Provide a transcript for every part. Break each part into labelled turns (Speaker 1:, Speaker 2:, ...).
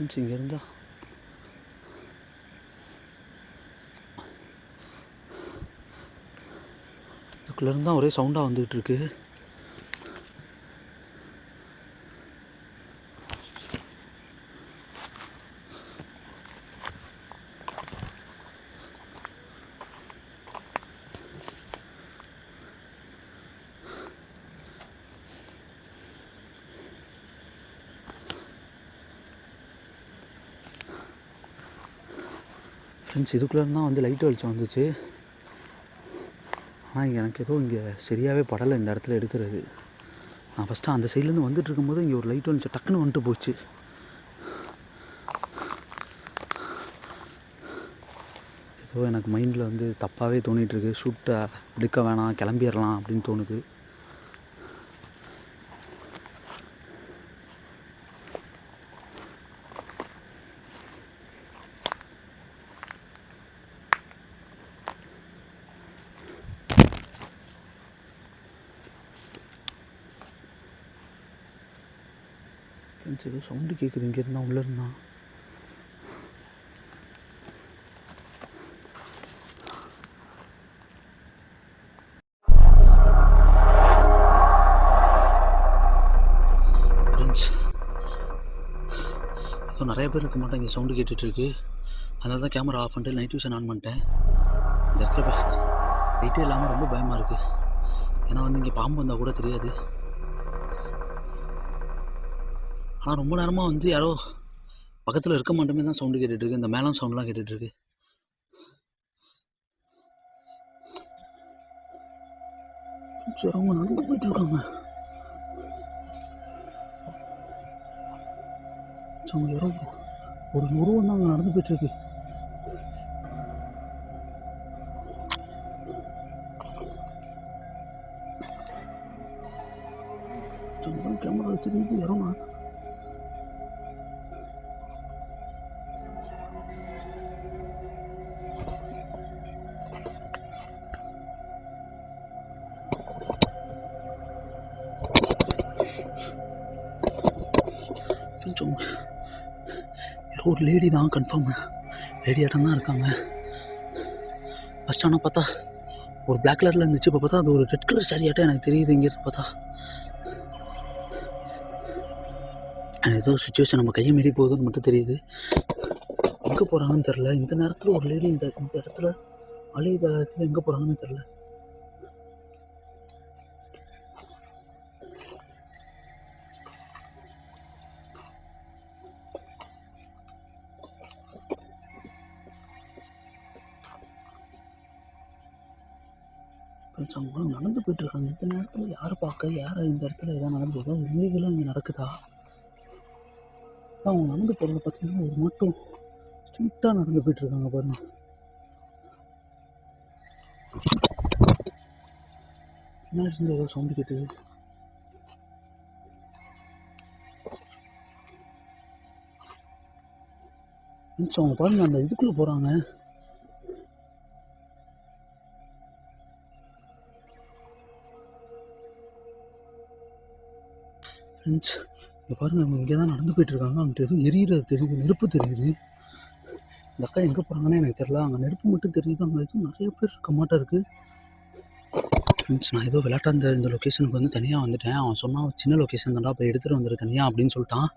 Speaker 1: Friends இங்கே இருந்தால் இதுக்குள்ளேருந்து தான் ஒரே சவுண்டாக வந்துக்கிட்டு இருக்கு. ஃப்ரெண்ட்ஸ் இதுக்குள்ளேருந்து தான் வந்து லைட் வெளிச்சம் வந்துச்சு. ஆனால் எனக்கு ஏதோ இங்கே சரியாகவே படலை இந்த இடத்துல எடுக்கிறது. நான் ஃபஸ்ட்டு அந்த சைட்லேருந்து வந்துட்டு இருக்கும்போது இங்கே ஒரு லைட் வந்துச்சு, டக்குன்னு வந்துட்டு போச்சு. ஏதோ எனக்கு மைண்டில் வந்து தப்பாகவே தோணிகிட்ருக்கு. ஷூட்டை எடுக்க வேணாம், கிளம்பிடலாம் அப்படின்னு தோணுது. ஃப்ரெண்ட்ஸ் ஏதோ சவுண்டு கேட்குது இங்கே இருந்தால் உள்ளே இருந்தால். ஃப்ரெண்ட்ஸ் இப்போ நிறைய பேர் இருக்க மாட்டேன், இங்கே சவுண்டு கேட்டுட்ருக்கு. அதனால தான் கேமரா ஆஃப் பண்ணிட்டு நைட் விஷன் ஆன் பண்ணிட்டேன். இந்த இடத்துல லைட்டே இல்லாமல் ரொம்ப பயமாக இருக்குது. ஏன்னா வந்து இங்கே பாம்பு வந்தால் கூட தெரியாது. ஆனால் ரொம்ப நேரமாக வந்து யாரோ பக்கத்தில் இருக்க மாட்டோமே தான் சவுண்டு கேட்டுட்ருக்கு. இந்த மேலும் சவுண்ட்லாம் கேட்டுட்ருக்கு. அவங்க நடந்து போயிட்டு இருக்காங்க. அவங்க யாரோ ஒரு உருவம் தான் அங்கே நடந்து போயிட்டு இருக்கு. கேமரா தெரியுது யாரோ. ஒரு லேடி தான், கன்ஃபார்ம் லேடி ஆட்டம் தான் இருக்காங்க. ஃபஸ்ட் ஆனால் பார்த்தா ஒரு பிளாக் கலரில் இருந்துச்சு, இப்போ பார்த்தா அது ஒரு ரெட் கலர் சாரி ஆட்டம் எனக்கு தெரியுது. இங்கேருந்து பார்த்தா ஏதோ சுச்சுவேஷன் நம்ம கையை மீறி போகுதுன்னு மட்டும் தெரியுது. எங்கே போகிறாங்கன்னு தெரில. இந்த நேரத்தில் ஒரு லேடி இந்த இடத்துல அலையுத இடத்துல எங்கே போகிறாங்கன்னு தெரில. அவங்க நடந்து போயிட்டு இருக்காங்க. இந்த நேரத்தில் யாரை பார்க்க, யாரை இந்த இடத்துல எதாவது நடந்து ஏதாவது இல்லீகலாக இங்கே நடக்குதா? அவங்க நடந்து போகிறத பார்த்தீங்கன்னா ஒரு மட்டும் ஸ்ட்ரீட்டாக நடந்து போயிட்டு இருக்காங்க பாருங்க. பின்னாடி இருந்து ஏதோ சவுண்டு கேட்டுது. அவங்க பாருங்க அந்த இதுக்குள்ளே போகிறாங்க. ஃப்ரெண்ட்ஸ் இங்கே பாருங்கள், அவங்க இங்கே தான் நடந்து போயிட்டுருக்காங்க. அவங்கள்ட்ட எதுவும் எரியிறது தெரியுது, நெருப்பு தெரியுது. இந்த அக்கா எங்கே போகிறாங்கன்னு எனக்கு தெரில. அங்கே நெருப்பு மட்டும் தெரியுது. அங்கே எதுவும் நிறைய பேர் இருக்க மாட்டா இருக்குது. ஃப்ரெண்ட்ஸ் நான் ஏதோ விளையாட்டா இந்த லொக்கேஷனுக்கு வந்து தனியாக வந்துட்டேன். அவன் சொன்னான் சின்ன லொக்கேஷன் தான்டா, போய் எடுத்துகிட்டு வந்துடு தனியாக அப்படின்னு சொல்லிட்டான்.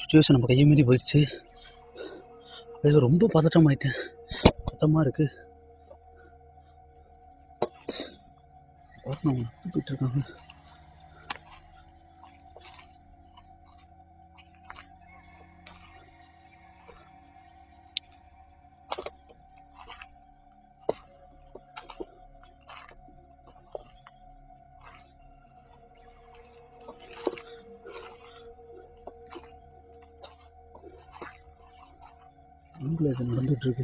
Speaker 1: சுச்சுவேஷன் நம்ம கையை மீறி போயிடுச்சு. அது ரொம்ப பதட்டமாயிட்டேன். பதட்டமாக இருக்குது. அவங்க போயிட்டுருக்காங்க. அங்கே இது நடந்துகிட்ருக்கு.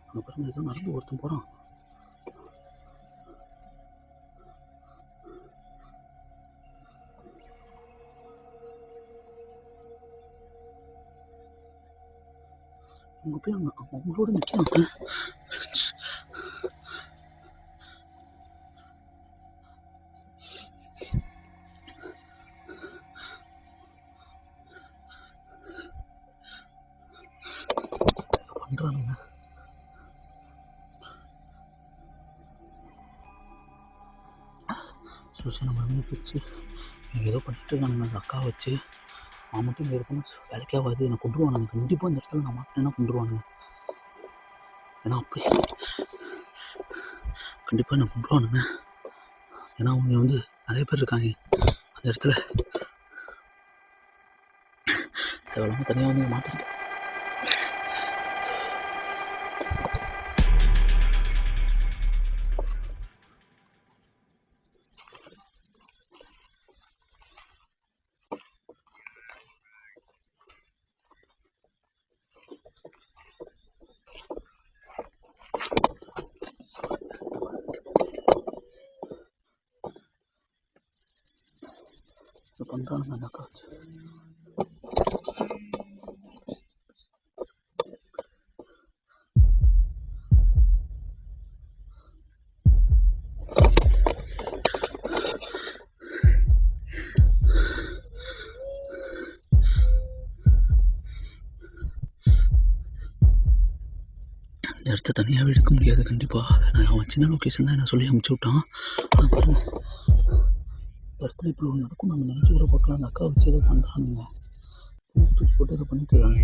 Speaker 1: அங்கே பாருங்க ஏதோ நடந்து ஒருத்தன் போகிறான். அவங்க போய் அவங்களோட நிற்கிறாங்க. சூசனை மருந்து பிடிச்சி ஏதோ பண்ணிட்டு இருக்கானுங்க அந்த அக்காவை வச்சு. நான் மட்டும் இங்கே இருக்கணும் வேலைக்கே ஆகாது, என்னை கொண்டுருவானுங்க கண்டிப்பாக. இந்த இடத்துல நான் மாட்டேன்னா கொண்டுருவானுங்க. ஏன்னா அப்படி கண்டிப்பாக என்னை கொண்டுருவானுங்க. ஏன்னா அவங்க வந்து நிறைய பேர் இருக்காங்க அந்த இடத்துல. தேவையில்லாமல் தனியாக வந்து மாட்டிக்கிட்டேன். பண்ணுறானுங்க அந்த அக்கா வச்சு. இந்த இடத்த தனியாகவே எடுக்க முடியாது கண்டிப்பாக. நான் அவன் சின்ன லொக்கேஷன் தான் என்ன சொல்லி அமுச்சு விட்டான். இந்த இடத்துல இப்படி ஒன்று நடக்கும் நம்ம நினச்சி கூட பார்க்கலாம். அந்த அக்கா வச்சு ஏதோ பண்ணுறானுங்க, தூக்கி போட்டு ஏதோ பண்ணிட்டு இருக்காங்க.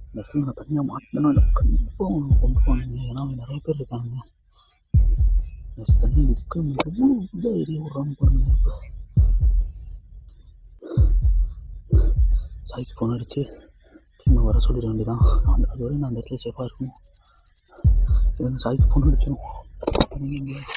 Speaker 1: இந்த இடத்துல நான் தனியாக மாட்டினா கண்டிப்பாக அவங்க கொண்டு போனாங்க. ஏன்னா அவங்க நிறைய பேர் இருக்காங்க. இந்த தண்ணி இருக்க எவ்வளோ இதாக எரிய விட்றான்னு பாருங்க. இப்போ சாய்க்கு ஃபோன் அடிச்சு திரும்ப வர சொல்லிட வேண்டியதான். அது வரையும் நான் அந்த இடத்துல சேஃபாக இருக்கணும். இது சாய்க்கு ஃபோன் அடிக்கணும். நீங்கள்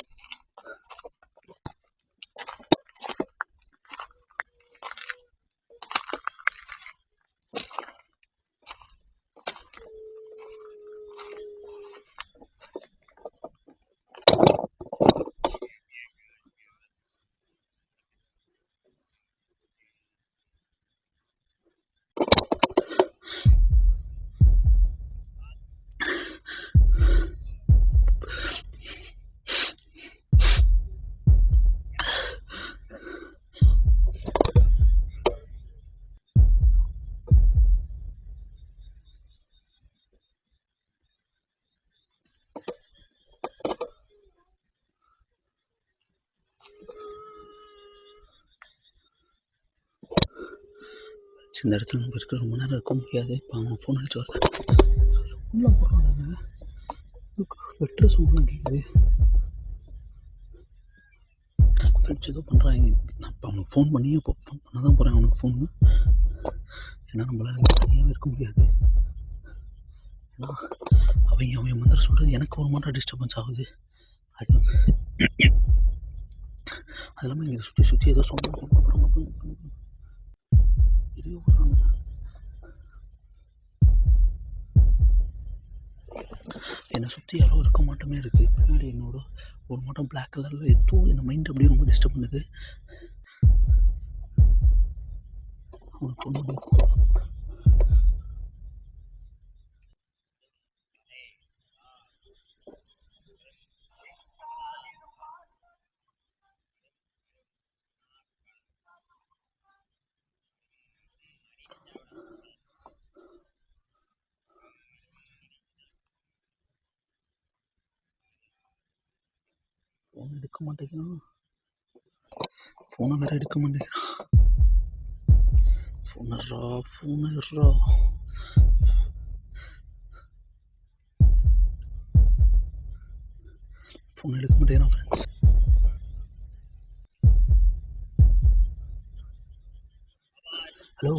Speaker 1: இந்த இடத்துல நம்ம இருக்க ரொம்ப நேரம் இருக்க முடியாது. இப்போ அவங்க ஃபோன் அடிச்சு வர உள்ளே போடுறாங்க. வெட்டுற சவுண்ட்லாம் கேட்குது. ஃப்ரெண்ட்ஸ் ஏதோ பண்ணுறாங்க. நான் இப்போ அவனுக்கு ஃபோன் பண்ணி இப்போ ஃபோன் பண்ண தான் போகிறேன் அவனுக்கு ஃபோனு. ஏன்னா நம்மளால் தனியாகவே இருக்க முடியாது. ஏன்னா அவன் மந்திரம் சொல்கிறது எனக்கு ஒரு மாட்டம் டிஸ்டர்பன்ஸ் ஆகுது. அது அது இல்லாமல் இங்கே சுற்றி ஏதோ சொன்னாங்க. இதே விட்றாங்க. என்னை சுற்றி யாரோ இருக்க மாட்டமே இருக்குது. பின்னாடி என்னோட ஒரு மாட்டம் பிளாக் கலரில் ஏதோ இந்த மைண்ட் அப்படியே ரொம்ப டிஸ்டர்ப் பண்ணுது. அவனுக்கு ஒன்று ஃபோன் எடுக்க மாட்டேங்கிறான். ஃபோனை வேறு எடுக்க மாட்டேங்கிறான். ஃபோன் எடுறா. ஃபோன் எடுக்க மாட்டேங்கிறான் ஃப்ரெண்ட்ஸ். ஹலோ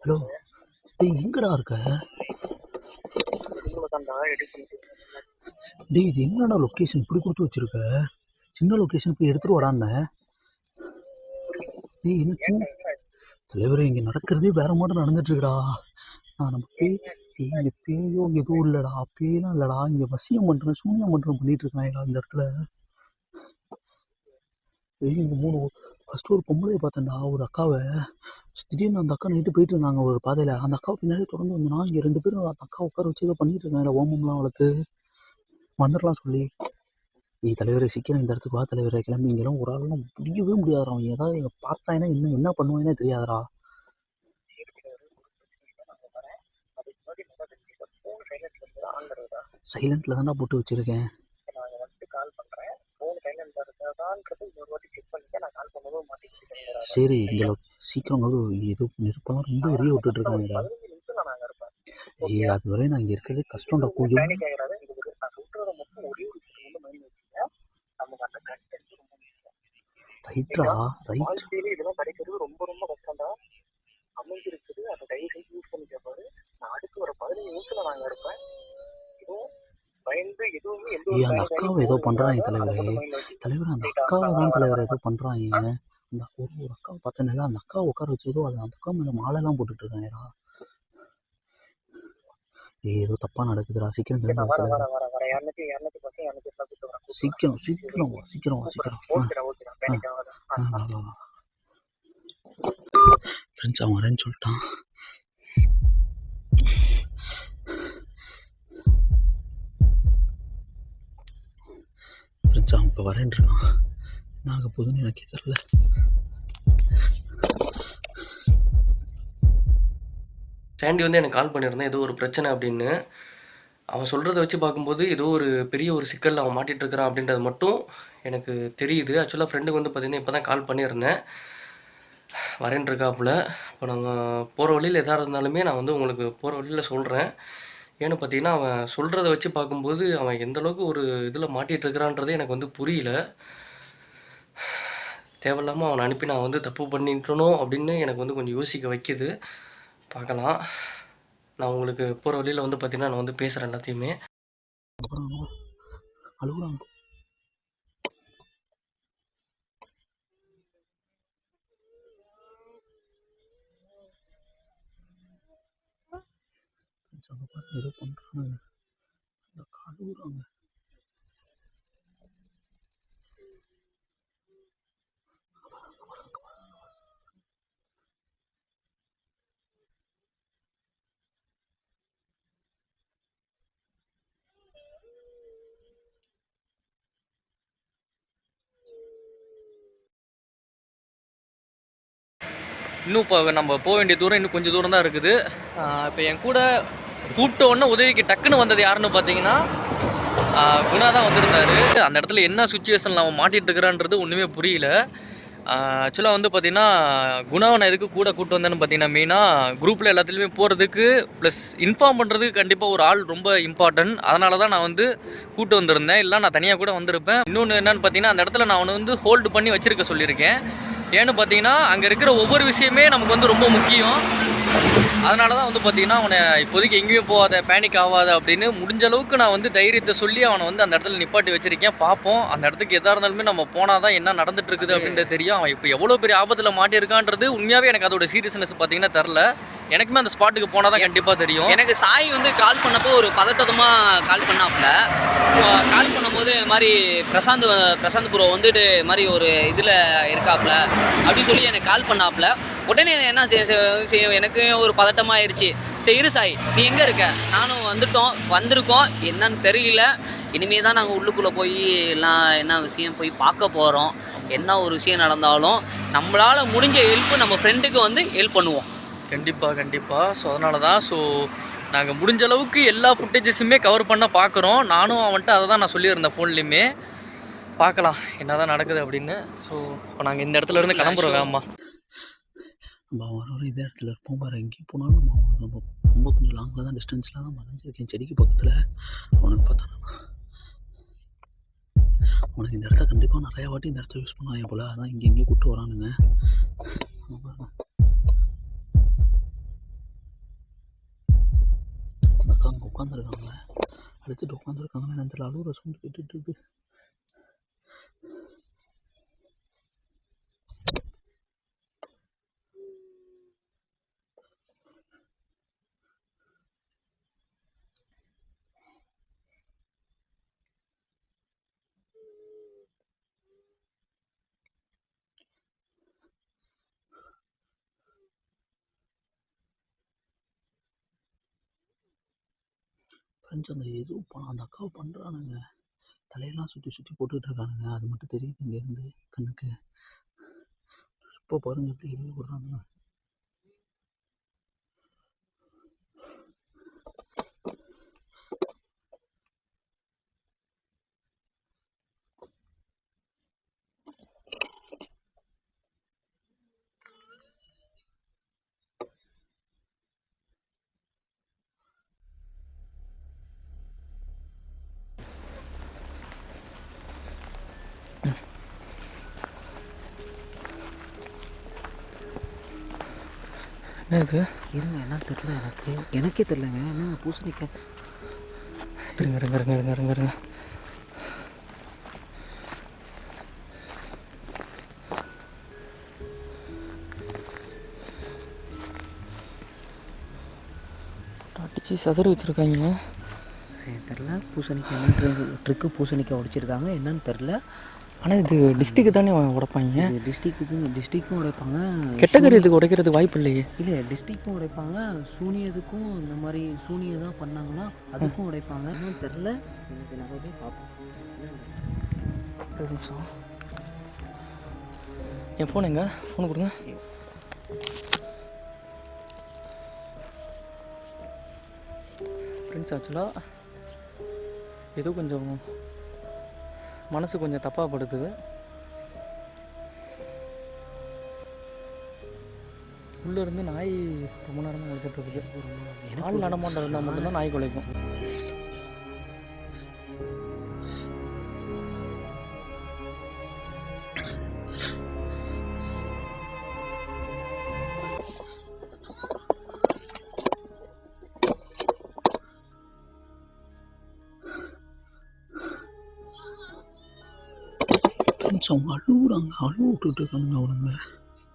Speaker 1: ஹலோ, டேய் எங்கடா இருக்க? டேய் இது என்னடா லொக்கேஷன் இப்படி கொடுத்து வச்சிருக்க? சின்ன லொக்கேஷன் போய் எடுத்துட்டு வரான்னு. டேய் என்ன சின்ன தலைவரே, இங்கே நடக்கிறதே வேற மாதிரி நடந்துட்டு இருக்குடா. நம்ம பேய் இங்கே பேயோ எதுவும் இல்லைடா, பேயெல்லாம் இல்லைடா. இங்கே வசியம் பண்ணுறேன் சூன்யம் பண்ணுறேன் பண்ணிட்டு இருக்காங்க இந்த இடத்துல. இங்கே ஃபஸ்ட்டு ஒரு பொம்பளையை பார்த்தேன்டா, ஒரு அக்காவை. திடீர்னு அந்த அக்கா நைட்டு போயிட்டு இருந்தாங்க ஒரு பாதையில். அந்த அக்காவை பின்னாடி தொடர்ந்து வந்தனா இங்கே 2 பேரும் அந்த அக்கா உட்கார வச்சு ஏதோ பண்ணிட்டு இருக்காங்க. ஓமம்லாம் வளர்த்து வந்துடலாம் சொல்லி. தலைவரை சீக்கிரம் இந்த இடத்துக்கு வா தலைவரை, கிளம்பி. இங்கெல்லாம் ஒரு ஆளும் முடியவே முடியாதுடா. அவன் ஏதாவது பார்த்தாங்கன்னா என்ன பண்ணுவாங்கன்னே தெரியாதுடா. சைலண்ட்ல தான்டா போட்டு வச்சிருக்கேன். சரி இங்கே சீக்கிரம் ஏதோ நெருப்பெல்லாம் ரொம்ப எரிய விட்டுட்டு இருக்காங்கடா. அது வரை நான் இங்கே இருக்கிறதே கஷ்டம்டா. கொஞ்சம் ரைட்ரா ரைட். இதெல்லாம் கிடைக்கிறது ரொம்ப ரொம்ப கஷ்டம்டா. அமைஞ்சிருக்குது, அதை தயவு செஞ்சு யூஸ் பண்ணிக்க பாரு. நான் அடுத்து ஒரு 15 நிமிஷத்துல நாங்க இருப்பேன். இதுவும் பயந்து எதுவுமே அந்த அக்காவை ஏதோ பண்றாங்க தலைவரே. அந்த அக்காவை தான் தலைவர் ஏதோ பண்றாங்க. அந்த ஒரு அக்காவை பார்த்தனால அந்த அக்காவை உட்கார வச்சு ஏதோ அந்த அக்கா மேல மாலை எல்லாம் போட்டுட்டு இருக்காங்கடா. ஏதோ தப்பா நடக்குதுடா. சீக்கிரம் சீக்கிரம் சீக்கிரம் சீக்கிரம் சீக்கிரம். ஃப்ரெண்ட்ஸ் அவன் வரேன்னு சொல்லிட்டான். ஃப்ரெண்ட்ஸ் அவன் இப்போ வரேன் இருக்கான். நாங்கள் போதுன்னு எனக்கே தெரியல.
Speaker 2: சாண்டி வந்து எனக்கு கால் பண்ணியிருந்தேன் ஏதோ ஒரு பிரச்சனை அப்படின்னு. அவன் சொல்கிறத வச்சு பார்க்கும்போது ஏதோ ஒரு பெரிய ஒரு சிக்கலில் அவன் மாட்டிகிட்ருக்கிறான் அப்படின்றது மட்டும் எனக்கு தெரியுது. ஆக்சுவலாக ஃப்ரெண்டுக்கு வந்து பார்த்திங்கன்னா இப்போ தான் கால் பண்ணியிருந்தேன், வரேன்ருக்காப்புல. இப்போ நாங்கள் போகிற வழியில் எதாக இருந்தாலுமே நான் வந்து உங்களுக்கு போகிற வழியில் சொல்கிறேன். ஏன்னு பார்த்தீங்கன்னா அவன் சொல்கிறத வச்சு பார்க்கும்போது அவன் எந்தளவுக்கு ஒரு இதில் மாட்டிகிட்ருக்கிறான்றது எனக்கு வந்து புரியல. தேவையில்லாமல் அவனை அனுப்பி நான் வந்து தப்பு பண்ணிட்டணும் அப்படின்னு எனக்கு வந்து கொஞ்சம் யோசிக்க வைக்கிது. பார்க்கலாம். நான் உங்களுக்கு போகிற வழியில் வந்து பார்த்திங்கன்னா நான் வந்து பேசுகிறேன் எல்லாத்தையுமே.
Speaker 1: ஏதோ பண்றாங்க, அழுகுறாங்க.
Speaker 2: இன்னும் இப்போ நம்ம போக வேண்டிய தூரம் இன்னும் கொஞ்சம் தூரம் தான் இருக்குது. இப்போ என் கூட கூப்பிட்ட உடனே உதவிக்கு டக்குன்னு வந்தது யாருன்னு பார்த்தீங்கன்னா குணா தான் வந்திருந்தாரு. அந்த இடத்துல என்ன சுச்சுவேஷனில் அவன் மாட்டிகிட்டு இருக்கிறான்றது ஒன்றுமே புரியல. ஆக்சுவலாக வந்து பார்த்திங்கன்னா குணாவை நான் எதுக்கு கூட கூப்பிட்டு வந்தேன்னு பார்த்தீங்கன்னா மெயினாக குரூப்பில் எல்லாத்துலேயுமே போகிறதுக்கு ப்ளஸ் இன்ஃபார்ம் பண்ணுறதுக்கு கண்டிப்பாக ஒரு ஆள் ரொம்ப இம்பார்ட்டன்ட். அதனால தான் நான் வந்து கூப்பிட்டு வந்திருந்தேன். இல்லை நான் தனியாக கூட வந்திருப்பேன். இன்னொன்று என்னென்னு பார்த்தீங்கன்னா அந்த இடத்துல நான் அவனை வந்து ஹோல்டு பண்ணி வச்சுருக்க சொல்லியிருக்கேன். ஏன்னு பார்த்தீங்கன்னா அங்கே இருக்கிற ஒவ்வொரு விஷயமே நமக்கு வந்து ரொம்ப முக்கியம். அதனால தான் வந்து பார்த்திங்கன்னா அவனை இப்போதைக்கு எங்கேயும் போகாத, பேனிக் ஆகாத அப்படின்னு முடிஞ்ச அளவுக்கு நான் வந்து தைரியத்தை சொல்லி அவனை வந்து அந்த இடத்துல நிப்பாட்டி வச்சுருக்கேன். பார்ப்போம், அந்த இடத்துக்கு எதாக இருந்தாலுமே நம்ம போனால் தான் என்ன நடந்துட்டு இருக்குது அப்படின்றது தெரியும். அவன் இப்போ எவ்வளோ பெரிய ஆபத்தில் மாட்டியிருக்கான்றது உண்மையாகவே எனக்கு அதோட சீரியஸ்னஸ் பார்த்திங்கன்னா தெரில. எனக்குமே அந்த ஸ்பாட்டுக்கு போனால் தான் கண்டிப்பாக தெரியும்.
Speaker 3: எனக்கு சாய் வந்து கால் பண்ணப்போ ஒரு பதட்டமாக கால் பண்ணாப்புல. கால் பண்ணும்போது இது மாதிரி பிரசாந்த் ப்ரோ வந்துட்டு இது மாதிரி ஒரு இதில் இருக்காப்புல அப்படின்னு சொல்லி எனக்கு கால் பண்ணாப்புல. உடனே என்ன எனக்கு ஒரு பதட்டமாக ஆயிடுச்சு. சரி இரு சாய், நீ எங்கே இருக்க? நானும் வந்திருக்கோம் என்னன்னு தெரியல. இனிமே தான் நாங்கள் உள்ளுக்குள்ளே போய் எல்லாம் என்ன விஷயம் போய் பார்க்க போகிறோம். என்ன ஒரு விஷயம் நடந்தாலும் நம்மளால் முடிஞ்ச ஹெல்ப்பு நம்ம ஃப்ரெண்டுக்கு வந்து ஹெல்ப் பண்ணுவோம்.
Speaker 2: கண்டிப்பாக. ஸோ அதனால தான் நாங்கள் முடிஞ்ச அளவுக்கு எல்லா ஃபுட்டேஜஸுமே கவர் பண்ண பார்க்குறோம். நானும் அவன்கிட்ட அதை தான் நான் சொல்லியிருந்தேன் ஃபோன்லேயுமே. பார்க்கலாம் என்ன தான் நடக்குது அப்படின்னு. ஸோ இப்போ நாங்கள் இந்த இடத்துல இருந்து கிளம்புறோம். ஆமாம்,
Speaker 1: நம்ம வர இதே இடத்துல இருப்போம் பாரு. எங்கேயும் போனாலும் நம்ம ரொம்ப கொஞ்சம் லாங்கில் தான், டிஸ்டன்ஸில் தான் மறைஞ்சிருக்கேன் செடிக்கு பக்கத்தில். அவனுக்கு பார்த்தா உனக்கு இந்த இடத்த கண்டிப்பாக நிறையா வாட்டி இந்த இடத்த யூஸ் பண்ணுவாங்க போல். அதான் இங்கே கூப்பிட்டு வரானுங்க. அக்கா அங்கே உட்காந்துருக்காங்க, அடிச்சுட்டு உட்காந்துருக்காங்கன்னு நினைத்துல அழுகுற சவுண்ட் கேட்டுட்டு இருக்கு. ஃப்ரெண்ட்ஸ் அந்த எதுவும் அந்த அக்காவை பண்ணுறானுங்க. தலையெல்லாம் சுற்றி போட்டுக்கிட்டு இருக்கானுங்க. அது மட்டும் தெரியுது இங்கேருந்து கண்ணுக்கு. இப்போ பாருங்க எப்படி எழுதி விடுறாங்க.
Speaker 2: என்ன இது?
Speaker 3: இருங்க, என்ன தெரியல எனக்கே தெரியலங்க. என்ன பூசணிக்காய்?
Speaker 2: இருங்க. அடிச்சு சதுர வச்சுருக்காங்க.
Speaker 3: தெரில பூசணிக்காய் என்ன ட்ரிக்கு பூசணிக்காய் உடைச்சிருக்காங்க என்னன்னு தெரில.
Speaker 2: ஆனால் இது டிஸ்ட்ரிக்கு தானே உடைப்பாங்க.
Speaker 3: டிஸ்ட்ரிக்கும் உடைப்பாங்க.
Speaker 2: கெட்டகரி இதுக்கு உடைக்கிறதுக்கு வாய்ப்பு இல்லையே.
Speaker 3: இல்லை, டிஸ்ட்ரிக்கும் உடைப்பாங்க. சூனியதுக்கும் இந்த மாதிரி சூனியதாக பண்ணாங்கன்னா அதுக்கும் உடைப்பாங்க. இன்னும் தெரில. எனக்கு நிறைய போய் பார்ப்போம்.
Speaker 2: ஒரு நிமிஷம். என் ஃபோன் எங்க? ஃபோன் கொடுங்க. ஃப்ரெண்ட்ஸ், ஆக்சுவலாக ஏதோ கொஞ்சம் மனசு கொஞ்சம் தப்பாக படுத்துது. உள்ளேருந்து நாய் ரொம்ப நேரமாக குலைச்சிட்டு இருக்குது. ஆள் நடமாட்டம் இருந்தால் மட்டும்தான் நாய் குலைக்கும்.
Speaker 1: அவங்க அழுவு விட்டுட்டு இருக்காங்க. அவனுங்க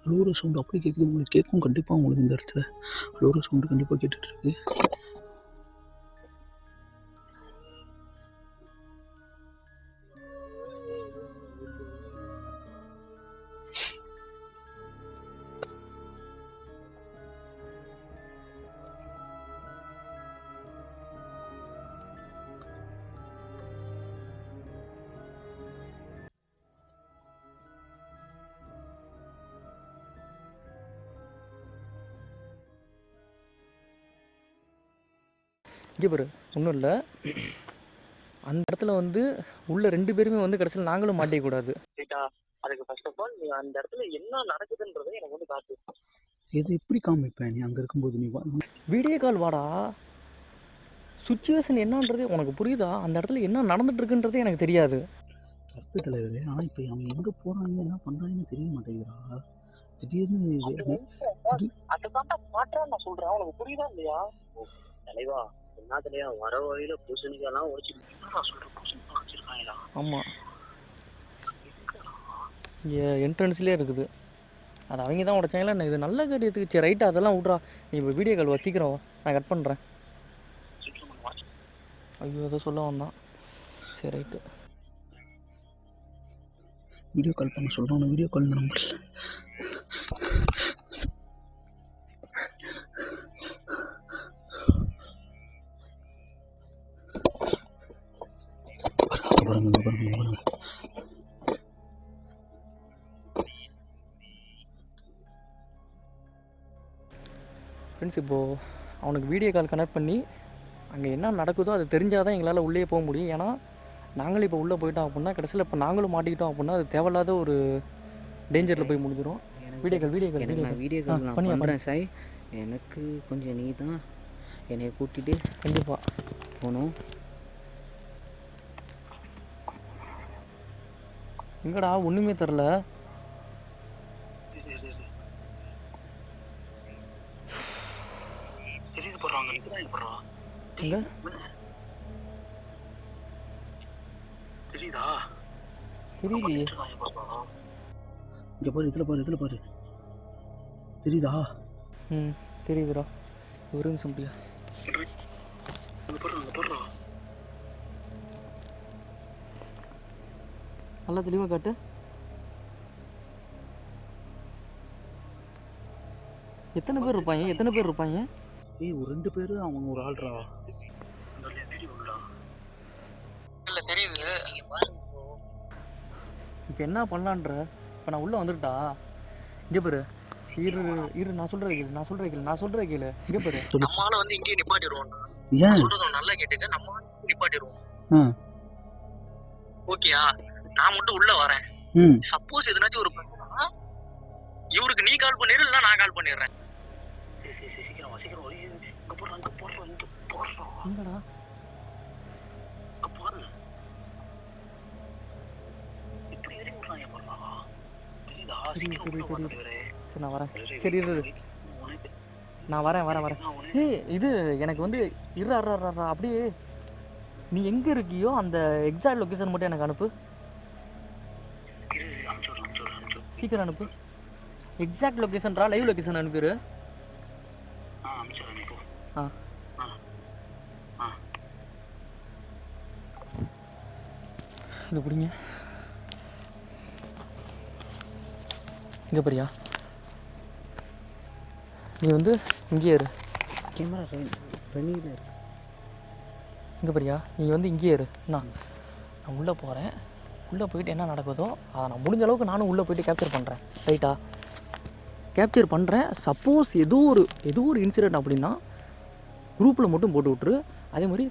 Speaker 1: அழுவுற சவுண்டு அப்படி கேட்குது. உங்களுக்கு கேட்கும் கண்டிப்பாக உங்களுக்கு இந்த இடத்துல அழுவுற சவுண்டு கண்டிப்பாக கேட்டுட்டு இருக்கு.
Speaker 2: இங்கே பாரு, ஒன்றும் இல்லை. அந்த இடத்துல வந்து உள்ள 2 பேருமே வந்து கடைசியில் நாங்களும் மாட்டிக்கூடாது. ரைட்டா? அதுக்கு ஃபர்ஸ்ட் ஆஃப் ஆல் நீ அந்த இடத்துல என்ன நடக்குதுன்றதை எனக்கு வந்து காட்டு.
Speaker 1: எது எப்படி காமிப்பேன் நீ அங்கே இருக்கும்போது? நீ
Speaker 2: வீடியோ கால் வாடா. சுச்சுவேஷன் என்னன்றது உனக்கு புரியுதா? அந்த இடத்துல என்ன நடந்துட்டு இருக்குன்றதே எனக்கு தெரியாது.
Speaker 1: தப்பு தலைவரே. ஆனால் இப்போ அவங்க எங்கே போகிறாங்க என்ன பண்ணுறாங்கன்னு தெரிய மாட்டேங்கிறா. திடீர்னு
Speaker 2: அதுதான் மாற்றான்னு நான் சொல்கிறேன். உனக்கு புரியுதா இல்லையா?
Speaker 3: தலைவா என்னதுலையா வர வழியில பூசணிக்காய்லாம் உடைச்சு வச்சிருக்காங்களா?
Speaker 2: ஆமாம், இங்கே என்ட்ரன்ஸ்லேயே இருக்குது. அது அவங்க தான் உடைச்சாங்களா என்ன? இது நல்ல காரியத்துக்கு. சரி ரைட்டு, அதெல்லாம் விட்றா. நீ இப்போ வீடியோ கால் வச்சிக்கிறோம், நான் கட் பண்ணுறேன். ஐயோ, அதை சொல்ல வந்தான். சரி ரைட்டு.
Speaker 1: வீடியோ கால் பண்ண சொல்கிறோம். வீடியோ கால் பண்ண முடியல.
Speaker 2: ஃப்ரெண்ட்ஸ், இப்போது அவனுக்கு வீடியோ கால் கனெக்ட் பண்ணி அங்கே என்ன நடக்குதோ அது தெரிஞ்சால் தான் எங்களால் உள்ளே போக முடியும். ஏன்னா நாங்களும் இப்போ உள்ளே போயிட்டோம் அப்படின்னா கடைசியில் இப்போ நாங்களும் மாட்டிக்கிட்டோம் அப்படின்னா அது தேவையில்லாத ஒரு டேஞ்சரில் போய் முடிஞ்சிடும். வீடியோ கால்
Speaker 3: நான் பண்ணுறேன் சாய். எனக்கு கொஞ்சம் நீ தான் என்னை கூட்டிகிட்டு
Speaker 2: கண்டிப்பாக
Speaker 3: போகணும்.
Speaker 2: எங்கடா ஒன்றுமே தெரில. எங்க
Speaker 1: தெரியுதா?
Speaker 2: தெரியலையே.
Speaker 1: இங்கே பாரு, இதில் பாரு தெரியுதா?
Speaker 2: ம், தெரியுதுடா. ஒரு நிமிஷம் முடியா. நல்லா தெளிவாக காட்டு. எத்தனை பேர் இருப்பாங்க?
Speaker 1: ஏய், ஒரு 2 பேர், அவங்க ஒரு ஆள்ரா.
Speaker 2: இல்லை தெரியுது. இப்போ என்ன பண்ணலான்ற? இப்போ நான் உள்ளே வந்துட்டா இங்கே பாரு. இரு நான் சொல்கிற கேளு. இங்கே பாரு, நம்மளால வந்து இங்கேயே நிப்பாட்டிடுவோம்.
Speaker 1: ஏன்
Speaker 2: சொல்கிறத நல்லா கேட்டுக்க. நம்ம நிப்பாட்டிடுவோம். ஓகேயா? நான் மட்டும் உள்ள வரேன். சப்போஸ் எதனாச்சும் ஒரு பிரச்சனைனா இவருக்கு நீ கால் பண்ணிடு, இல்லை நான் கால் பண்ணிடுறேன். சீக்கிரம் எங்கடா? சரி நான் வரேன். சரி இரு நான் வரேன். ஏய் இது எனக்கு வந்து இருறா அப்படியே நீ எங்கே இருக்கியோ அந்த எக்ஸாக்ட் லொக்கேஷன் மட்டும் எனக்கு அனுப்பு. சீக்கிரம் அனுப்பு. எக்ஸாக்ட் லொக்கேஷன்ரா, லைவ் லொக்கேஷன் அனுப்பிடு. ஆ இது பிடிங்க. இங்கே பாரியா, நீ வந்து இங்கே இரு.
Speaker 1: கேமரா ரன்னிங்கில் இருக்கு.
Speaker 2: இங்கே பாரியா, நீ வந்து இங்கே இரு. நான் உள்ளே போகிறேன். உள்ளே போயிட்டு என்ன நடக்குதோ அதை நான் முடிஞ்ச அளவுக்கு நானும் உள்ளே போயிட்டு கேப்சர் பண்ணுறேன். ரைட்டா? கேப்சர் பண்ணுறேன். சப்போஸ் ஏதோ ஒரு இன்சிடெண்ட் அப்படின்னா குரூப்பில் மட்டும் போட்டு விட்ரு. அதே மாதிரி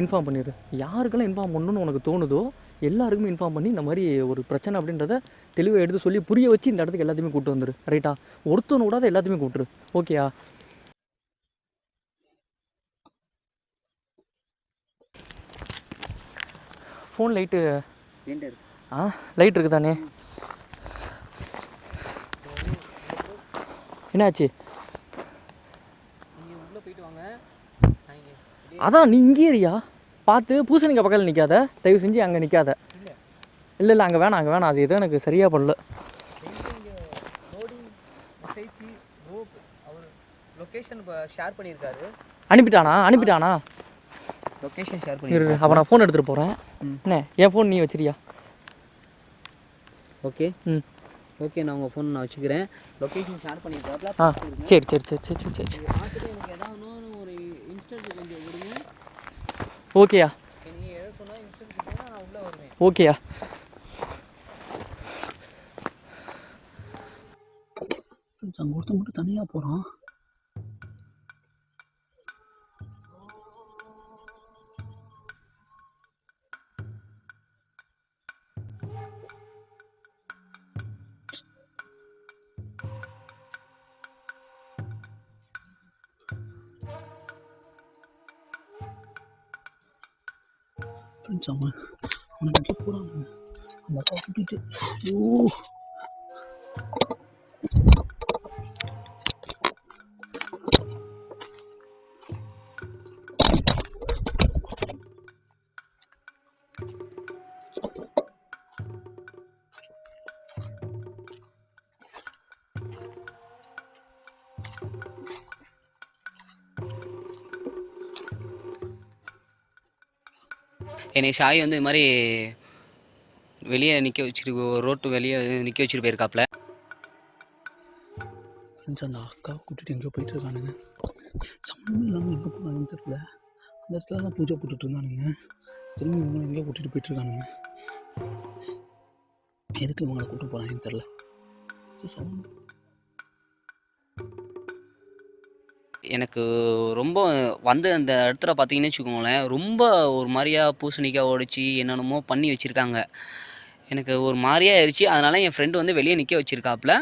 Speaker 2: இன்ஃபார்ம் பண்ணிடு. யாருக்கெல்லாம் இன்ஃபார்ம் பண்ணணும்னு உனக்கு தோணுதோ எல்லாருக்குமே இன்ஃபார்ம் பண்ணி இந்த மாதிரி ஒரு பிரச்சனை அப்படின்றத தெளிவாக எடுத்து சொல்லி புரிய வச்சு இந்த இடத்துக்கு எல்லாத்தையுமே கூப்பிட்டு வந்துரு. ரைட்டா? ஒருத்தவனு விடாத எல்லாத்தையுமே கூப்பிட்ரு. ஓகேயா? ஃபோன் லைட்டு லைட் இருக்குது தானே? என்னாச்சு?
Speaker 3: உள்ளே போயிட்டு வாங்க.
Speaker 2: அதான் நீ இங்கே இருயா. பார்த்து பூசணிக்க பக்கத்தில் நிற்காத, தயவு செஞ்சு அங்கே நிற்காத. இல்லை அங்கே வேணாம். அது எதுவும் எனக்கு சரியாக பண்ணல.
Speaker 3: லொக்கேஷன் ஷேர் பண்ணியிருக்காரு.
Speaker 2: அனுப்பிட்டானா?
Speaker 3: லொக்கேஷன் ஷேர்
Speaker 2: இரு, அப்போ நான் ஃபோன் எடுத்துகிட்டு போகிறேன். என்ன என் ஃபோன் நீ வச்சிரியா?
Speaker 3: ஓகே நான் உங்கள் ஃபோன் நான் வச்சுக்கிறேன். லொக்கேஷன் ஷேர் பண்ணியிருக்காருல.
Speaker 2: சரி.
Speaker 3: பார்த்துட்டு எனக்கு ஏதாவது ஒரு இன்ஸ்டன்ட் கொஞ்சம் விடுங்க.
Speaker 2: ஓகேயா?
Speaker 3: நீங்கள் எதாவது சொன்னால் இன்ஸ்டன்ட் நான் உள்ளே வருவேன்.
Speaker 2: ஓகேயா?
Speaker 1: அங்கே ஒருத்தன் மட்டும் தனியாக போகிறான். அவனை மட்டும் போகிறாங்க. அந்த அக்கா கூட்டிட்டு
Speaker 3: என்னை சாய் வந்து இது மாதிரி வெளியே நிற்க வச்சுருக்கு, ரோட்டு வெளியே நிற்க வச்சுட்டு போயிருக்காப்புல.
Speaker 1: அந்த அக்காவை கூட்டிகிட்டு எங்கேயோ போயிட்டு இருக்கானுங்க. சம்மந்தம் இல்லாமல் எங்கே போனாங்கன்னு தெரியல. அந்த இடத்துல தான் பூஜை போட்டுட்டு இருந்தானுங்க. திரும்பி இவங்க எங்கேயோ கூட்டிகிட்டு போயிட்டு இருக்கானுங்க. எதுக்கு இவங்களை கூப்பிட்டு போகிறாங்கன்னு தெரில.
Speaker 3: எனக்கு ரொம்ப வந்து அந்த இடத்துல பார்த்தீங்கன்னு வச்சுக்கோங்களேன், ரொம்ப ஒரு மாதிரியாக பூசணிக்காய் உடைச்சி என்னென்னமோ பண்ணி வச்சுருக்காங்க. எனக்கு ஒரு மாதிரியாக ஆயிடுச்சு. அதனால் என் ஃப்ரெண்டு வந்து வெளியே நிற்க வச்சுருக்காப்புல.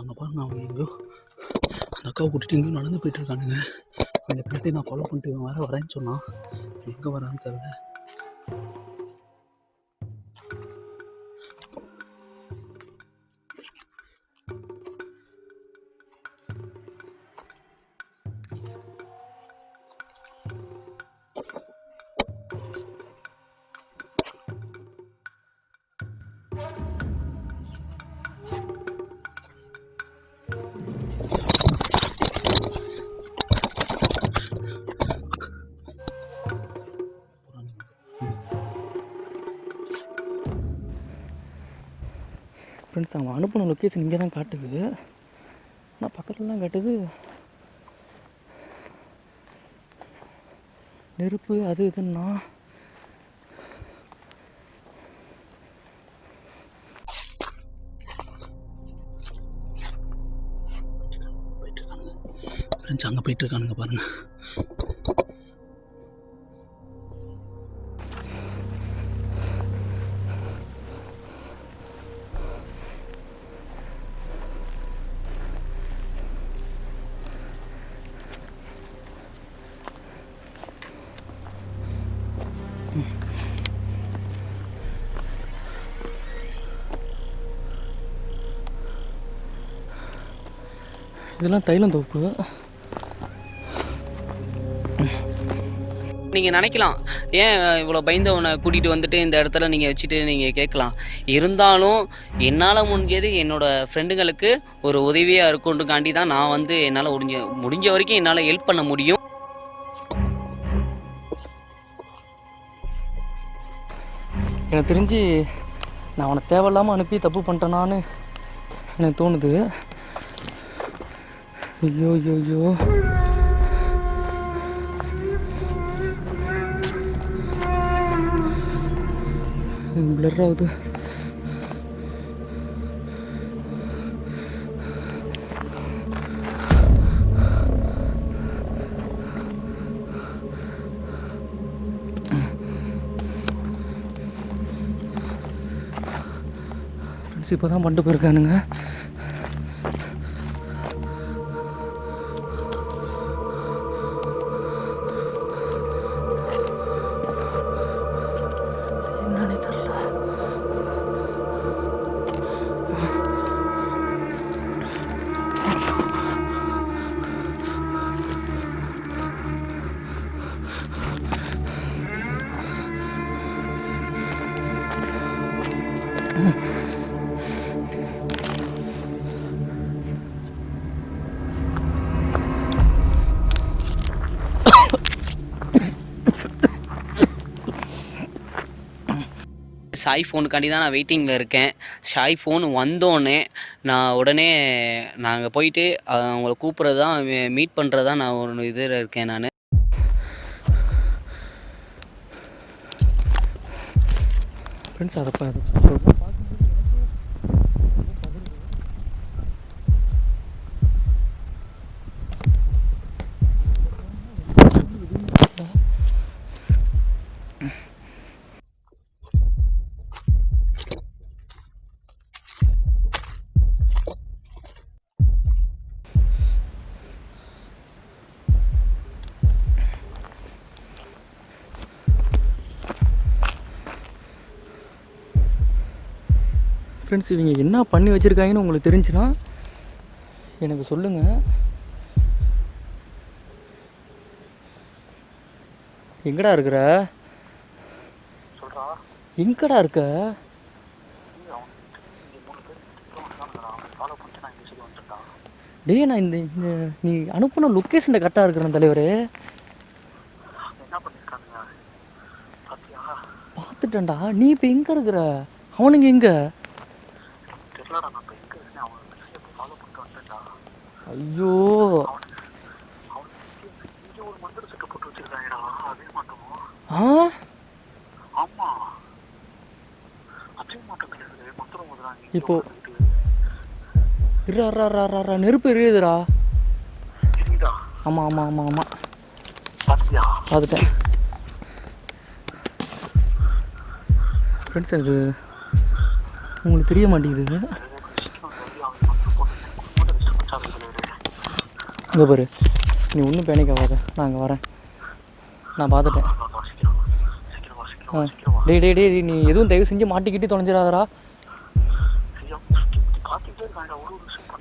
Speaker 1: அங்கே பாருங்க, அவங்க எங்கேயோ அந்த அக்காவை கூட்டிகிட்டு எங்கேயோ நடந்து போயிட்டு இருக்கானுங்க. அந்த பிள்ளையை நான் ஃபாலோ பண்ணிட்டு இவன் வரேன்னு சொன்னான். எங்கே வரான்னு தெரியல.
Speaker 2: ஃப்ரெண்ட்ஸ், அவன் அனுப்பின லொக்கேஷன் இங்கே தான் காட்டுது. ஆனால் பக்கத்தில் தான் காட்டுது. நெருப்பு அது இதுன்னா
Speaker 1: ஃப்ரெண்ட்ஸ் அங்கே போயிட்டு இருக்கானுங்க பாருங்க.
Speaker 2: இதெல்லாம் தைலம் தோப்பு.
Speaker 3: நீங்கள் நினைக்கலாம், ஏன் இவ்வளோ பயந்தவனை கூட்டிகிட்டு வந்துட்டு இந்த இடத்துல நீங்கள் வச்சுட்டு நீங்கள் கேட்கலாம். இருந்தாலும் என்னால் முடிஞ்சது என்னோடய ஃப்ரெண்டுங்களுக்கு ஒரு உதவியாக இருக்குன்றக்காண்டி தான் நான் வந்து என்னால் முடிஞ்ச வரைக்கும் என்னால் ஹெல்ப் பண்ண முடியும்.
Speaker 2: எனக்கு தெரிஞ்சு நான் அவனை தேவையில்லாமல் அனுப்பி தப்பு பண்ணிட்டேனான்னு எனக்கு தோணுது. ஐயோ ஐயோ ஐயோ, பிளர் ஆகுது. ஃப்ரெண்ட்ஸ் இப்போ தான் பண்ணிட்டு போயிருக்கானுங்க. என்னன்னே தெரியல.
Speaker 3: சாய் ஃபோனுக்காண்டி தான் நான் வெயிட்டிங்கில் இருக்கேன். சாய் ஃபோன் வந்தோடனே நான் உடனே நாங்கள் போயிட்டு அவங்கள கூப்பிட்றது தான், மீட் பண்ணுறது தான் நான் ஒரு இதில் இருக்கேன். நான்
Speaker 2: ஃப்ரெண்ட்ஸ் அதை ஃப்ரெண்ட்ஸ் இவங்க என்ன பண்ணி வச்சுருக்காங்கன்னு உங்களுக்கு தெரிஞ்சுன்னா எனக்கு சொல்லுங்கள். எங்கடா இருக்கிற? எங்கடா இருக்க? டேய், நான் இந்த நீ அனுப்புன லொக்கேஷன் கரெக்டாக இருக்கிறேன் தலைவரே. பார்த்துட்டேன்டா. நீ இப்போ எங்கே இருக்கிற? அவனுங்க எங்கே? ஐயோ, ஆ இப்போ நெருப்பு எரியுதுடா. ஆமாம் ஆமாம் ஆமாம் ஆமாம், பார்த்துட்டேன். ஃப்ரெண்ட்ஸ் அது உங்களுக்கு தெரிய மாட்டேங்குது. இங்கே பாரு, நீ ஒன்றும் பேனிக் ஆகாத, நான் அங்கே வரேன். நான் பார்த்துட்டேன். டேய் டேய் டேய், நீ எதுவும் தயவு செஞ்சு மாட்டிக்கிட்டு தொலைஞ்சிடாதடா.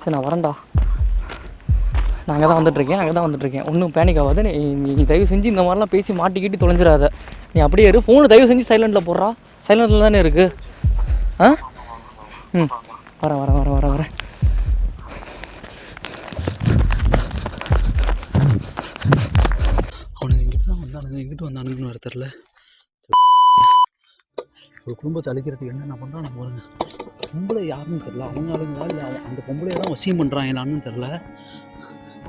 Speaker 2: சரி நான் வரேன்டா. நான் அங்கே தான் வந்துட்டுருக்கேன். ஒன்றும் பேனிக் ஆகாத. நீ தயவு செஞ்சு இந்த மாதிரிலாம் பேசி மாட்டிக்கிட்டு தொலைஞ்சிடாத. நீ அப்படியே இரு. ஃபோனு தயவு செஞ்சு சைலண்டில் போடுறா. சைலண்டில் தானே இருக்குது. ஆ ம், வரேன்.
Speaker 1: அவனுங்க எங்கிட்டு வந்தானுங்கன்னு வர தெரில. ஒரு குடும்பத்தை அழிக்கிறதுக்கு என்னென்ன பண்ணுறான்னு பாருங்க. பொம்பளை யாருன்னு தெரில. அவங்க ஆளுங்களா இல்லை அந்த பொம்பளையை தான் வசியம் பண்ணுறாங்களான்னு தெரில.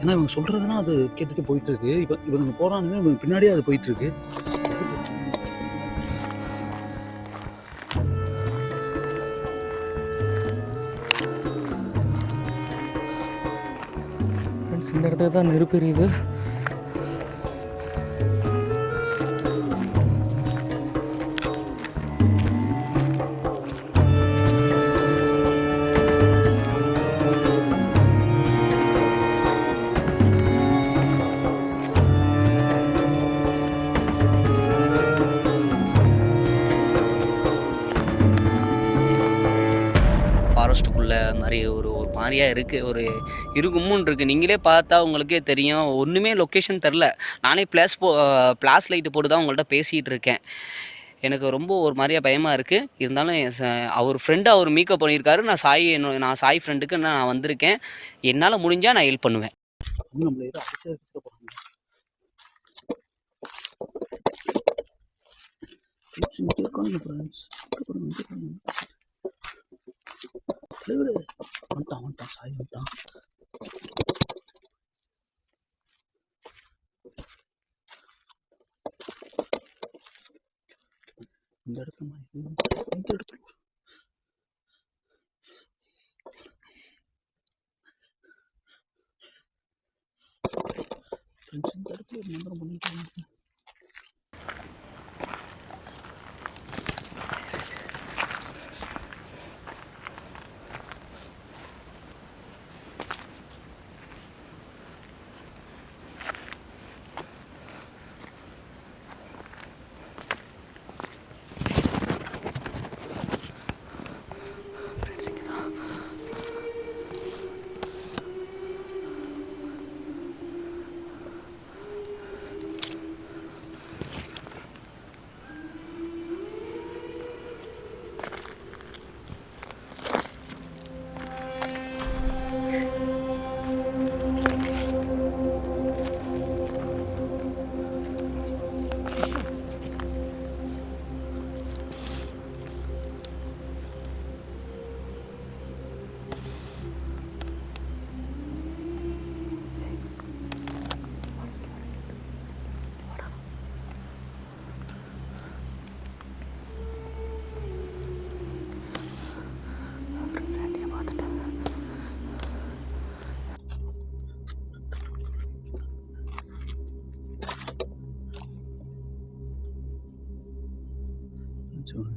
Speaker 1: ஏன்னா இவங்க சொல்கிறதுனா அது கேட்டுட்டு போயிட்டுருக்கு. இவங்க போகிறானுங்க, இவங்க பின்னாடியே அது போயிட்டுருக்கு.
Speaker 2: ஃப்ரெண்ட்ஸ் இந்த இடத்துல தான் நெருப்பு எரியுது.
Speaker 3: ஃபாரஸ்ட்டுக்குள்ளே மாதிரி ஒரு மாதிரியாக இருக்குது, ஒரு இருக்கும்னு இருக்குது. நீங்களே பார்த்தா உங்களுக்கே தெரியும், ஒன்றுமே லொக்கேஷன் தெரில. நானே ஃப்ளாஷ் லைட்டு போட்டு தான் உங்கள்கிட்ட பேசிகிட்டு இருக்கேன். எனக்கு ரொம்ப ஒரு மாதிரியா பயமாக இருக்குது. இருந்தாலும் அவர் ஃப்ரெண்டு அவர் மீக்கப் பண்ணியிருக்காரு. நான் சாய் ஃப்ரெண்டுக்கு நான் வந்திருக்கேன். என்னால் முடிஞ்சால் நான் ஹெல்ப் பண்ணுவேன்.
Speaker 1: நம்மள ஏதோ அடிச்சு எடுத்துட்டு போறாங்க. இங்க இருக்கானுங்க friends. இங்க இருக்கானுங்க. தலைவரே, வந்துட்டான் சாய் வந்துட்டான். இந்த இடத்துல இந்த இடத்துல ஃப்ரெண்ட்ஸ் இந்த இடத்துல ஒரு மந்திரம் பண்ணிட்டு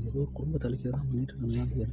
Speaker 1: ஏதோ குடும்பத்தை அழிக்கதான் பண்ணிட்டு இருக்காங்க.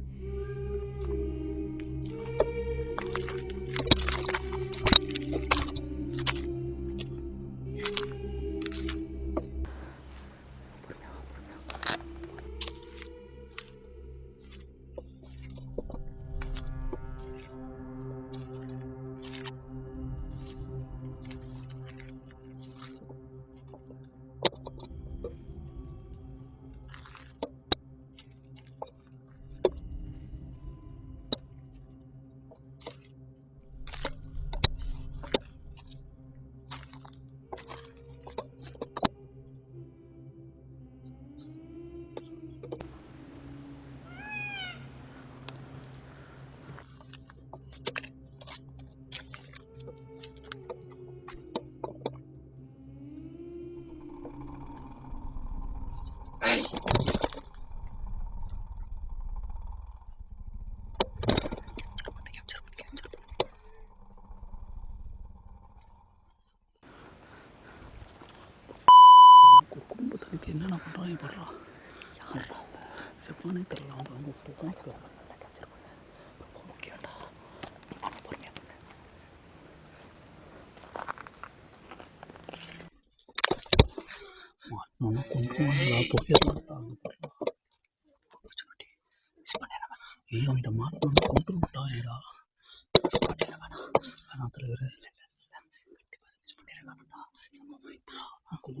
Speaker 1: குடும்பத்துக்கு என்னென்ன பண்ணுறாங்க படுறா செப்பானே தெரியல. அவங்க ஓகேடா கொண்டு போயிடலாம். ஐயோ இந்த மாதம் கொண்டு விட்டாயடா. வேணாம் தலைவர்,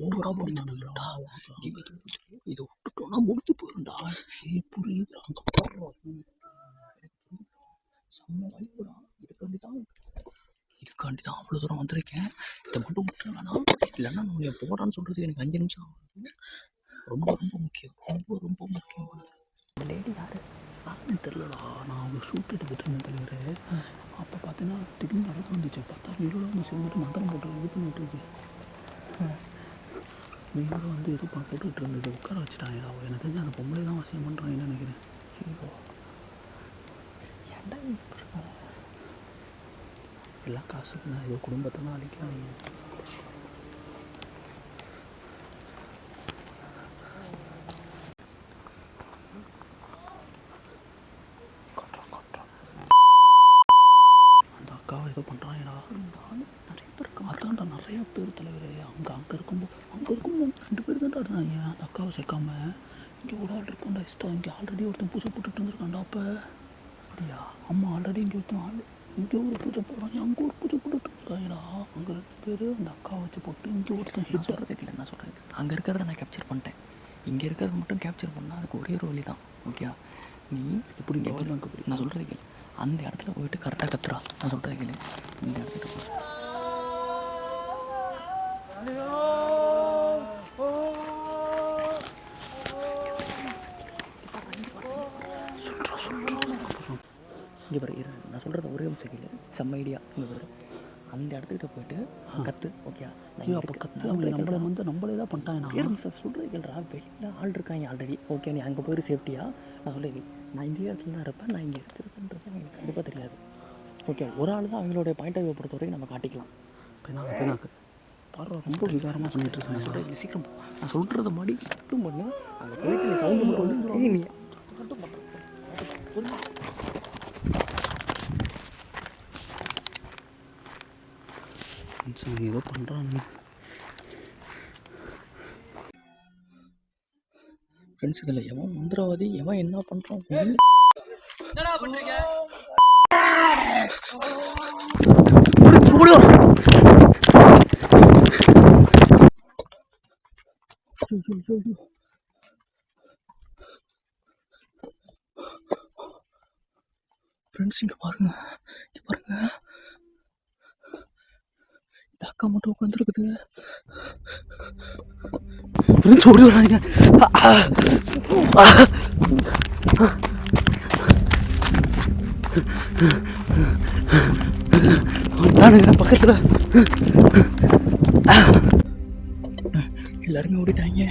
Speaker 1: ஓவரா பண்ணானுங்கடா. இதை விட்டுட்டோம்னா முடிச்சு போயிருண்டா. புரியுது, அங்கே போடுறோம் செம்ம வாய்ப்புடா. இதுக்காண்டி தான் அவ்வளோ தூரம் வந்திருக்கேன். இதை மட்டும் விட்டு வேணாம், இல்லைன்னா நான் போடான்னு சொல்றது எனக்கு 5 நிமிஷம் ஆகும். ரொம்ப ரொம்ப முக்கியம், ரொம்ப முக்கியம். லேடி யாரு யாருன்னு தெரிலடா. நான் அவங்க ஷூட் எடுத்துகிட்டு இருந்தேன் தலைவர். அப்போ பார்த்தீங்கன்னா திடீர்னு நடந்து வந்துச்சு. பார்த்தா நீரோட வந்து சேர்ந்துட்டு மந்திரம் போட்டு இது பண்ணிட்டு இருக்கு. நீரோட வந்து இது போட்டுக்கிட்டு இருந்தது. உட்கார வச்சுட்டாங்க. எனக்கு தெரிஞ்சு அந்த பொம்பளை தான் வசியம் பண்ணுறாங்கன்னு நினைக்கிறேன். ஐயோ ஏன்டா எல்லாம் காசுக்கு நான் ஏதோ குடும்பத்தை தான் அழிக்கிறாங்க. அந்த அக்காவை ஏதோ பண்ணுறாங்கடா. நிறைய பேர் அதான்டா, நிறைய பேர் தலைவர். அங்கே இருக்கும்போது 2 பேர் தான்டா இருந்தாங்க. அந்த அக்காவை சேர்க்காம இங்கே ஒரு ஆள் இருக்காண்டா. இங்கே ஆல்ரெடி ஒருத்தன் பூஜை போட்டுட்டு இருந்திருக்காண்டா. அப்போ அப்படியா? அம்மா ஆல்ரெடி இங்கே ஒருத்தன் ஆள் இங்கே ஒரு பூஜை போடுறாங்க, அங்கே ஒரு பூஜை போட்டுட்டு இருக்காங்கடா. அங்கே 2 பேர் அந்த அக்கா வச்சு போட்டு இங்கே ஒருத்தன் ஹிட் ஆகிறதுக்கு இல்லை. நான் சொல்கிறேன், அங்கே இருக்கிறத நான் கேப்சர் பண்ணிட்டேன். இங்கே இருக்கிறத மட்டும் கேப்சர் பண்ணால் அதுக்கு ஒரே ஒரு வழி தான். ஓகே, நீ இப்படி நான் சொல்கிறது கேளு. அந்த இடத்துல போயிட்டு கரெக்டாக கத்துறா. நான் சொல்கிறது கேளு. இந்த இடத்துக்கு போ. இங்கே பாரு, நான் சொல்கிறது ஒரே நிமிஷம் கேளு. செம்ம ஐடியா. இங்கே பாரு, அந்த இடத்துக்கிட்ட போயிட்டு கற்று. ஓகே, அப்போ கற்று நம்மளை நம்மளே தான் பண்ணிட்டாங்க. சார் சொல்கிறது கேள்றா, வெளியில் ஆள் இருக்காங்க ஆல்ரெடி. ஓகே, நீ அங்கே போயிட்டு சேஃப்டியாக. நான் சொல்லுது, நான் இந்த இடத்துல தான் இருப்பேன், நான் இங்கே இருக்கிறதுன்றது எனக்கு கண்டிப்பாக தெரியாது. ஓகே, ஒரு ஆள் தான் அவங்களுடைய பாயிண்ட் ஆஃப் வியூ பொறுத்த வரைக்கும் நம்ம காட்டிக்கலாம். பின்னாக்கு பாரு, ரொம்ப விகாரமாக பண்ணிகிட்டு இருக்கேன். நான் சொல்கிறேன், சீக்கிரம் போ. நான் சொல்கிறத மாதிரி மட்டும் பண்ணு. அங்கே போயிட்டு நீ சவுண்டு மட்டும் நீ மட்டும் பண்ணுறேன். ஏதோ பண்ணுறாங்க ஃப்ரெண்ட்ஸ். இதில் எவன் மந்திரவாதி, எவன் என்ன பண்ணுறான்?
Speaker 3: என்னடா பண்றீங்க?
Speaker 1: ஃப்ரெண்ட்ஸ், இங்கே பாருங்க, இங்கே பாருங்க, இந்த அக்கா மட்டும் உட்காந்துருக்குது. ஃப்ரெண்ட்ஸ் ஓடி வராங்க. நானுங்க பக்கத்தில் எல்லாருமே ஓடிட்டாங்க.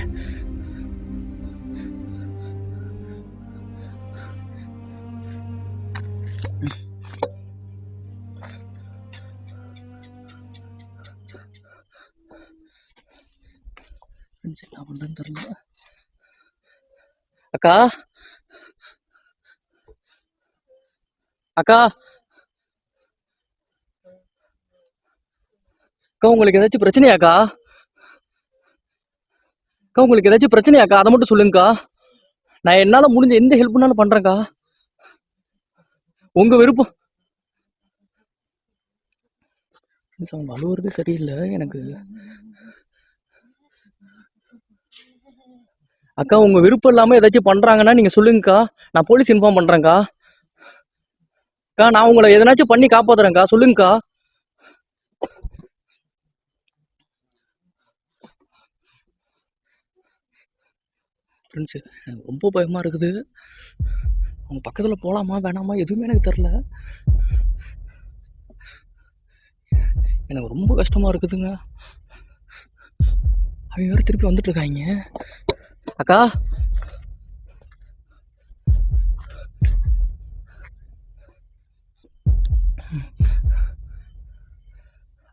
Speaker 1: என்ன பண்ணுறேன்னு தெரியல.
Speaker 2: அக்கா அக்கா அக்கா, உங்களுக்கு ஏதாச்சும் பிரச்சனையாக்கா? அக்கா, உங்களுக்கு ஏதாச்சும் பிரச்சனையாக்கா? அதை மட்டும் சொல்லுங்கக்கா. நான் என்னால் முடிஞ்ச எந்த ஹெல்ப்னாலும் பண்ணுறேன்க்கா. உங்கள் விருப்பம்.
Speaker 1: அவங்க அழுவுறதே சரியில்லை எனக்கு.
Speaker 2: அக்கா, உங்கள் விருப்பம் இல்லாமல் ஏதாச்சும் பண்ணுறாங்கன்னா நீங்கள் சொல்லுங்கக்கா. நான் போலீஸ் இன்ஃபார்ம் பண்ணுறேன்க்கா. அக்கா, நான் உங்களை எதனாச்சும் பண்ணி காப்பாற்றுறேன்க்கா. சொல்லுங்கக்கா.
Speaker 1: ஃப்ரெண்ட்ஸு, எனக்கு ரொம்ப பயமாக இருக்குது. அவங்க பக்கத்தில் போகலாமா வேணாமா எதுவுமே எனக்கு தெரில. எனக்கு ரொம்ப கஷ்டமாக இருக்குதுங்க. அவங்க வேறு திருப்பி வந்துட்டு இருக்காங்க.
Speaker 2: அக்கா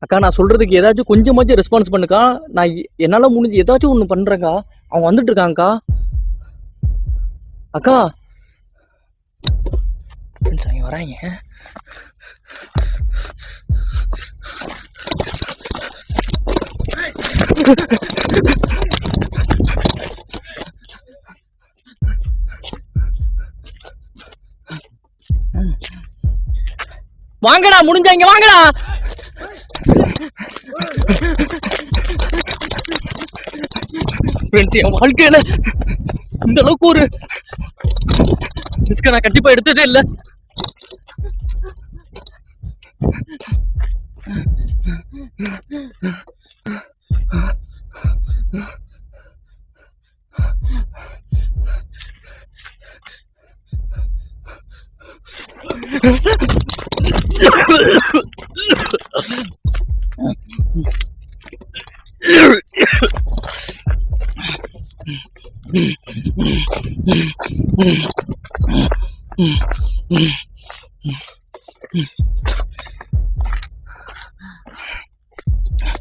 Speaker 2: அக்கா, நான் சொல்றதுக்கு ஏதாச்சும் கொஞ்சமாச்சும் ரெஸ்பான்ஸ் பண்ணுக்கா. நான் என்னால முடிஞ்சு ஏதாச்சும் ஒன்று பண்றேன்க்கா. அவங்க வந்துட்டு இருக்காங்கக்கா. அக்கா,
Speaker 1: ஃப்ரெண்ட்ஸ் அவங்க வராங்க.
Speaker 2: வாங்கடா, முடிஞ்சாங்க வாங்கடா. ஃப்ரெண்ட்ஸ், என் வாழ்க்கையில இந்த அளவுக்கு ஒரு ரிஸ்க நான் கண்டிப்பா எடுத்ததே இல்லை.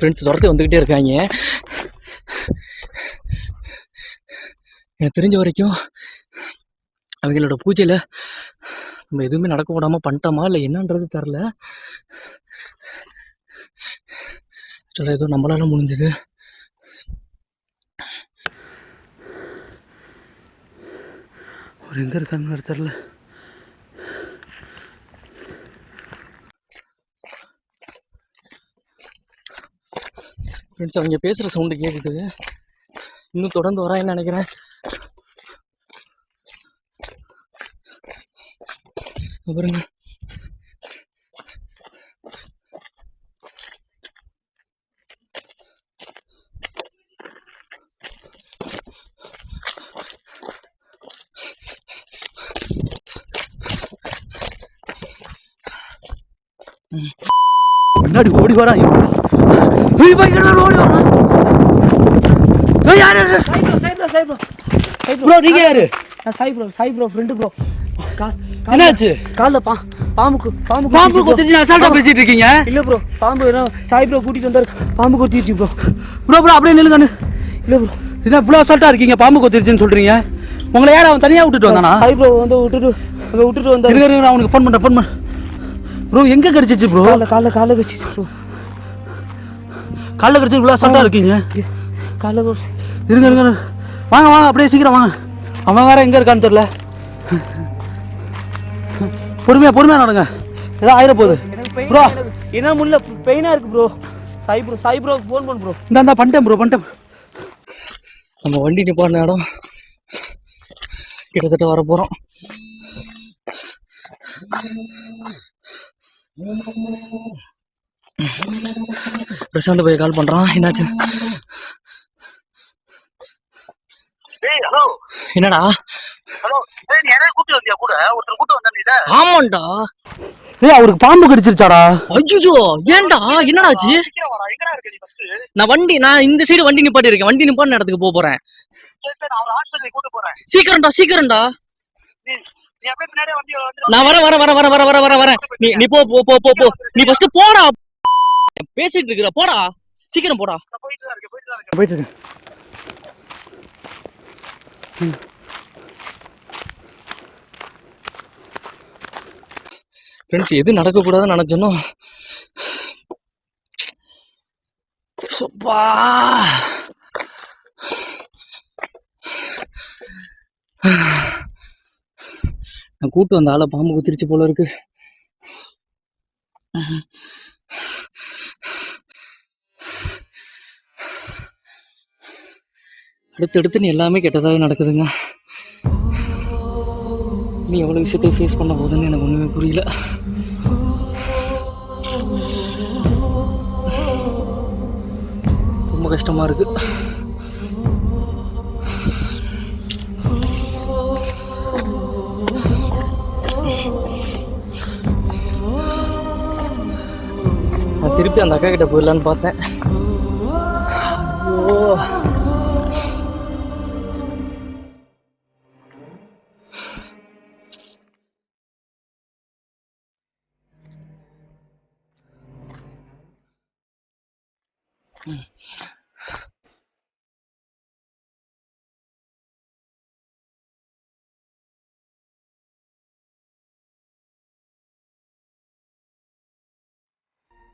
Speaker 1: ஃப்ரெண்ட்ஸ் துரத்தி வந்துக்கிட்டே இருக்காங்க. எனக்கு தெரிஞ்ச வரைக்கும் அவங்களோட பூஜையில் நம்ம எதுவுமே நடக்க விடாமல் பண்ணிட்டோமா இல்லை என்னன்றது தெரில. ஆக்சுவலாக ஏதோ நம்மளால முடிஞ்சது. அவர் எங்கே இருக்காருன்னு தெரில.
Speaker 2: ஃப்ரெண்ட்ஸ் அவங்க பேசுகிற சவுண்டு கேட்குது. இன்னும் தொடர்ந்து வரான்னு நினைக்கிறேன். பாருங்க
Speaker 1: முன்னாடி ஓடி வரா. ஓடி வரா. யாரு ப்ரோ? நீங்க யாரு?
Speaker 4: Sai bro friend bro.
Speaker 1: என்னாச்சு?
Speaker 4: காலைல பாம்பு
Speaker 1: கொத்திச்சு அசால்ட்டா பேசிட்டு இருக்கீங்க.
Speaker 4: இல்ல ப்ரோ, பாம்பு சாய் ப்ரோ கூட்டிட்டு வந்தாரு, பாம்பு கொத்திடுச்சு ப்ரோ.
Speaker 1: ப்ரோ அப்படியே நில்லுங்க.
Speaker 4: இல்ல ப்ரோ,
Speaker 1: இதான் இவ்வளோ அசால்ட்டா இருக்கீங்க, பாம்பு கொத்திருச்சுன்னு சொல்றீங்க. உங்களை யார் அவன் தனியா விட்டுட்டு வந்தானா?
Speaker 4: சாய் ப்ரோ வந்து விட்டுட்டு வந்தாரு.
Speaker 1: இருங்க அவனுக்கு ஃபோன் பண்ண ப்ரோ. எங்க கடிச்சிச்சு ப்ரோ?
Speaker 4: காலைல கடிச்சிச்சு ப்ரோ.
Speaker 1: காலைல கடிச்சு இவ்வளோ அசால்ட்டா இருக்கீங்க.
Speaker 4: காலைல
Speaker 1: இருங்க வாங்க அப்படியே சீக்கிரம் வாங்க. அவன் வேற எங்க இருக்கான்னு தெரியல. பொறுமையா நடங்க, ஏதோ ஆயிர போகுது ப்ரோ.
Speaker 4: என்ன முள்ள பெயினா இருக்கு ப்ரோ. சாய் ப்ரோ ஃபோன் பண்ணு ப்ரோ.
Speaker 1: இந்த பண்ணிட்டேன் ப்ரோ.
Speaker 2: நம்ம வண்டி நிப்பாட்டின இடம் கிட்டத்தட்ட வர போகிறோம். பிரசாந்த் போய் கால் பண்ணுறான். என்னாச்சு? என்னடா? ஆமாண்டா.
Speaker 1: அவருக்கு பாம்பு கடிச்சிருச்சாடா?
Speaker 2: ஐயோ ஏன்டா, என்னடாச்சு? நான் இந்த சைடு வண்டி நிப்பாட்டி இருக்கேன். வண்டி நிப்பாட்டின இடத்துக்கு போறேன். சீக்கிரம்டா. நான் வரேன். நீ போ. நீ ஃபர்ஸ்ட் போடா. பேசிட்டு இருக்கிற, போடா சீக்கிரம் போடா.
Speaker 1: போயிட்டு இருக்கேன்.
Speaker 2: ஃப்ரெண்ட்ஸ், எது நடக்கக்கூடாதுன்னு நினைச்சனோ நான் கூட்டு வந்த ஆளை பாம்பு குத்திருச்சு போல இருக்கு. அடுத்தடுத்து நீ எல்லாமே கெட்டதாவே நடக்குதுங்க. நீ எவ்வளவு விஷயத்தை ஃபேஸ் பண்ண போதுன்னு எனக்கு ஒண்ணுமே புரியல. ரொம்ப கஷ்டமா இருக்கு. நான் திருப்பி அந்த அக்கா கிட்ட போயிடலான்னு பார்த்தேன்.